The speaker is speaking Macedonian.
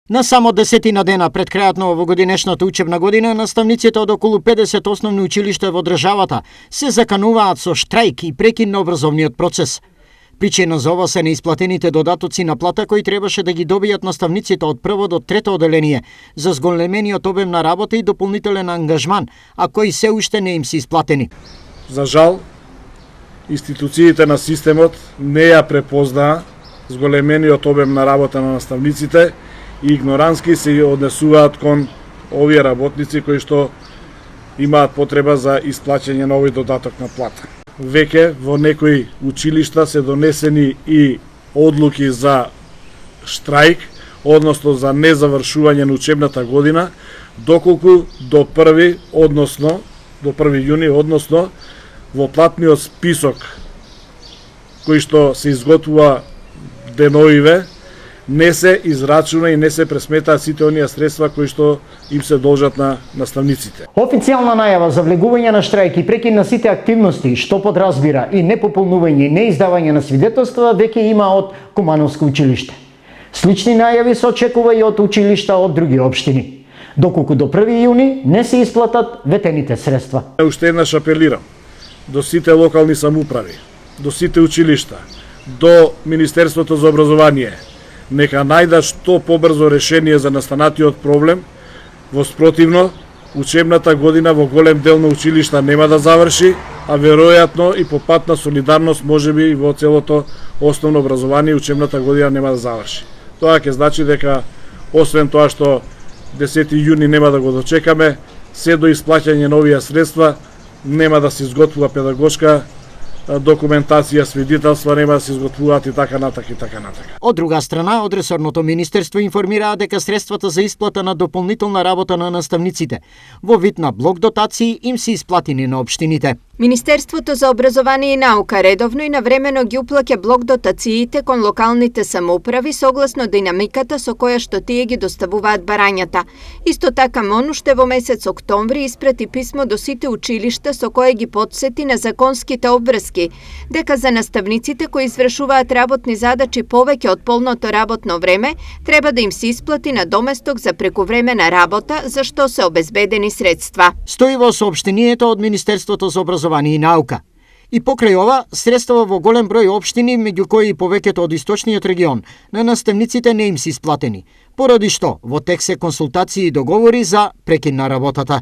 На само 10 дена пред крајот на овогодинешната учебна година, наставниците од околу 50 основни училишта во државата се закануваат со штрајк и прекин на образовниот процес. Причина за ова се неисплатените додатоци на плата кои требаше да ги добијат наставниците од прво до трето оделение за зголемениот обем на работа и дополнителен ангажман, а кои се уште не им се исплатени. За жал, институциите на системот не ја препознаа зголемениот обем на работа на наставниците и игнорантски се однесуваат кон овие работници кои што имаат потреба за исплаќање на овој додаток на плата. Веќе во некои училишта се донесени и одлуки за штрајк, односно за незавршување на учебната година, доколку до 1 јуни, односно во платниот список кој што се изготвува деновиве, не се израчуна и не се пресметаат сите оние средства кои што им се должат на наставниците. Официјална најава за влегување на штрајк и прекин на сите активности, што подразбира и непополнување и неиздавање на свидетелства, веќе има од Кумановско училиште. Слични најави се очекува и од училишта од други општини, доколку до 1 јуни не се исплатат ветените средства. Уште еднаш апелирам до сите локални самоуправи, до сите училишта, до Министерството за образование, нека најдат што побрзо решение за настанатиот проблем. Во спротивно, учебната година во голем дел на училишта нема да заврши, а веројатно и по пат на солидарност можеби и во целото основно образование учебната година нема да заврши. Тоа ќе значи дека освен тоа што 10 јуни нема да го дочекаме, се до исплаќање на овие средства нема да се изготвува педагошка документација, свидетелства нема да се изготвуваат и така натака и така натака. Од друга страна, од ресорното министерство информираа дека средствата за исплата на дополнителна работа на наставниците во вид на блок дотации им се исплатени на општините. Министерството за образование и наука редовно и навремено ги уплаќа блок дотациите кон локалните самоуправи согласно динамиката со која што тие ги доставуваат барањата. Исто така МОН уште во месец октомври испрати писмо до сите училишта со кое ги потсети на законските обврски дека за наставниците кои извршуваат работни задачи повеќе од полното работно време треба да им се исплати надоместок за прекувремена работа за што се обезбедени средства. Стои во соопштението од Министерството за образование и наука. И покрај ова, средства во голем број општини, меѓу кои и повеќето од источниот регион, на наставниците не им се исплатени, поради што во тек се консултации и договори за прекин на работата.